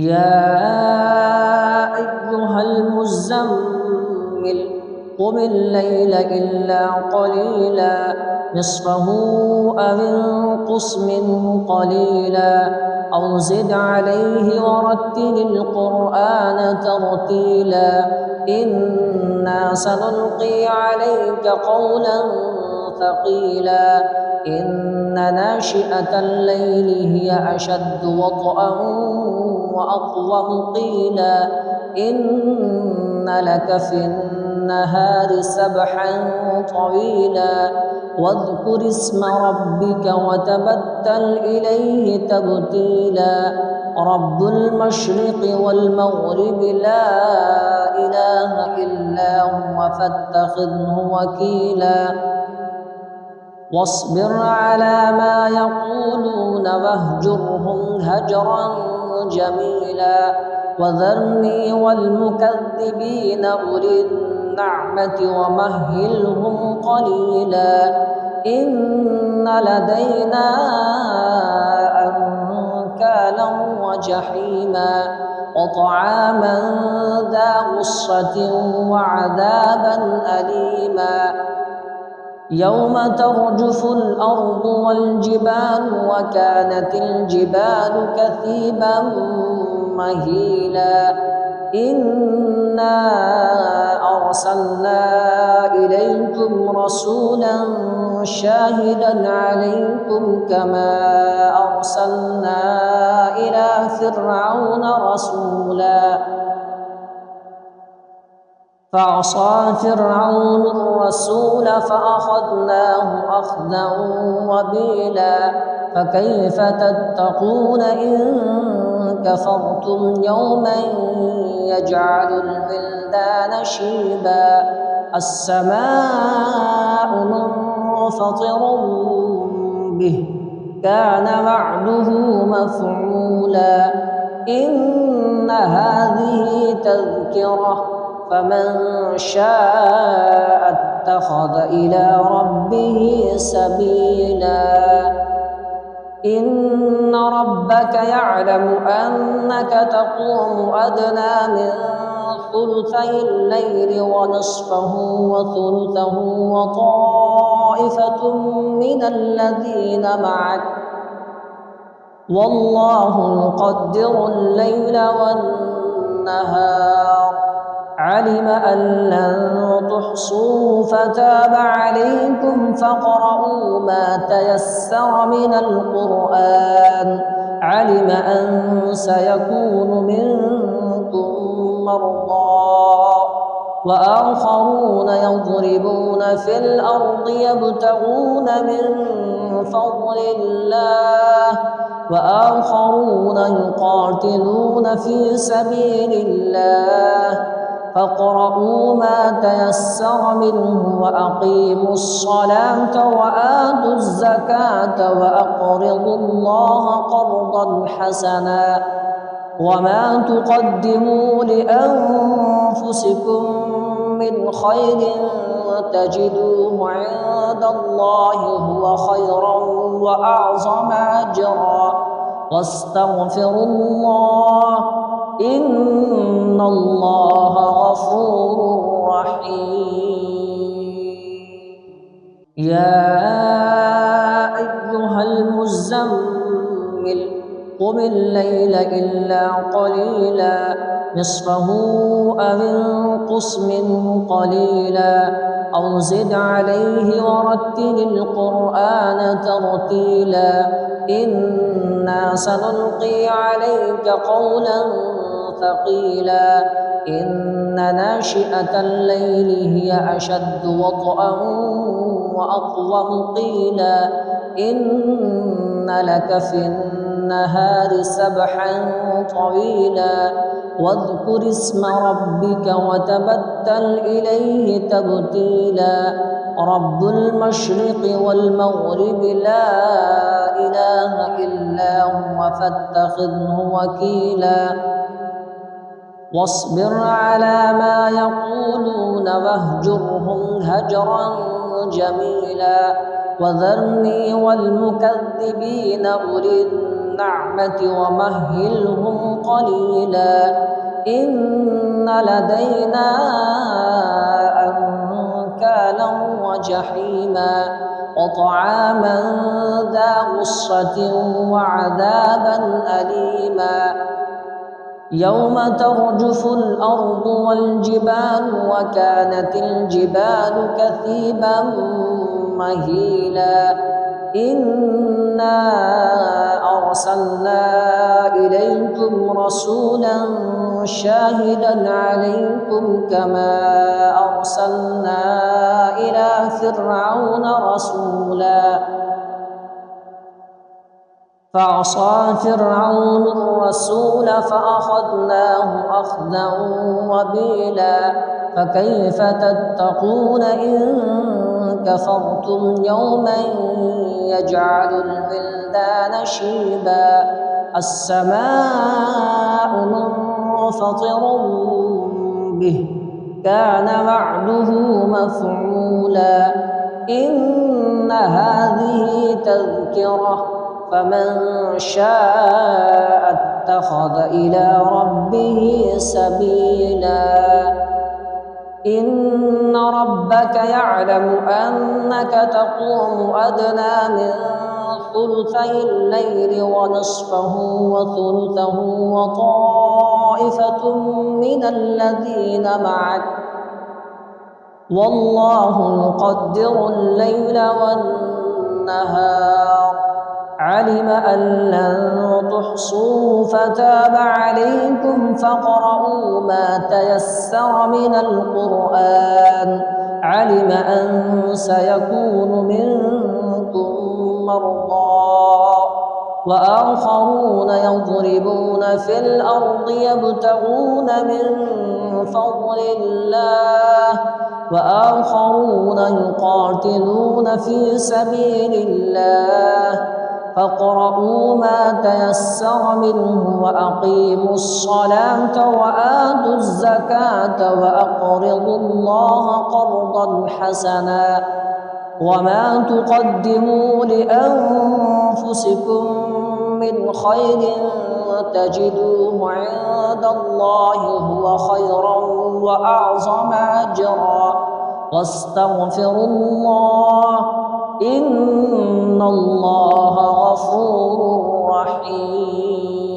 يا أيها المزمل قم الليل إلا قليلا نصفه أو انقص منه قليلا أو زد عليه ورتل القرآن ترتيلا إنا سنلقي عليك قولا ثقيلا إن ناشئة الليل هي أشد وطئا وأقوم قيلا إن لك في النهار سبحا طويلا واذكر اسم ربك وتبتل إليه تبتيلا رب المشرق والمغرب لا إله إلا هو فاتخذه وكيلا واصبر على ما يقولون واهجرهم هجرا جميلا وذرني والمكذبين أولي النعمة ومهلهم قليلا إن لدينا أنكالا وجحيما وطعاما ذا غصة وعذابا أليما يوم ترجف الأرض والجبال وكانت الجبال كثيبا مهيلا إنا أرسلنا إليكم رسولا شاهدا عليكم كما أرسلنا إلى فرعون رسولا فعصى فرعون الرسول فأخذناه أخذا وبيلا فكيف تتقون إن كفرتم يوما يجعل الولدان شيبا السماء منفطر به كان وعده مفعولا إن هذه تذكرة فمن شاء اتخذ إلى ربه سبيلا إن ربك يعلم أنك تقوم أدنى من ثلثي الليل ونصفه وثلثه وطائفة من الذين معك والله يقدر الليل والنهار علم أن لن تحصوه فتاب عليكم فاقرؤوا ما تيسر من القرآن علم أن سيكون منكم مرضى وآخرون يضربون في الأرض يبتغون من فضل الله وآخرون يقاتلون في سبيل الله فاقرؤوا ما تيسر منه وأقيموا الصلاة وآتوا الزكاة وأقرضوا الله قرضا حسنا وما تقدموا لأنفسكم من خير تجدوه عند الله هو خيرا وأعظم أجرا واستغفروا الله إن الله غفور رحيم يا أيها المزمل قم الليل إلا قليلا نصفه أو انقص منه قليلا أو زد عليه ورتل القرآن ترتيلا إنا سنلقي عليك قولا ثقيلا إن ناشئة الليل هي أشد وطئا وأقوم قيلا إن لك في النهار سبحا طويلا واذكر اسم ربك وتبتل إليه تبتيلا رب المشرق والمغرب لا إله إلا هو فاتخذه وكيلا واصبر على ما يقولون واهجرهم هجرا جميلا وذرني والمكذبين أولي النعمة ومهلهم قليلا إن لدينا أنكالا وجحيما وطعاما ذا غصة وعذابا أليما يوم ترجف الأرض والجبال وكانت الجبال كثيبا مهيلا إنا أرسلنا إليكم رسولا شاهدا عليكم كما أرسلنا إلى فرعون رسولا فعصى فرعون الرسول فأخذناه أخذا وبيلا فكيف تتقون إن كفرتم يوما يجعل الولدان شيبا السماء منفطر به كان وعده مفعولا إن هذه تذكرة فمن شاء اتخذ إلى ربه سبيلا إن ربك يعلم أنك تقوم أدنى من ثلثي الليل ونصفه وثلثه وطائفة من الذين معك والله يقدر الليل والنهار علم أن لن تحصوه فتاب عليكم فاقرؤوا ما تيسر من القرآن علم أن سيكون منكم مرضى وآخرون يضربون في الأرض يبتغون من فضل الله وآخرون يقاتلون في سبيل الله فاقرؤوا ما تيسر منه وأقيموا الصلاة وآتوا الزكاة وأقرضوا الله قرضا حسنا وما تقدموا لأنفسكم من خير تجدوه عند الله هو خيرا وأعظم أجرا واستغفروا الله إن الله غفور رحيم.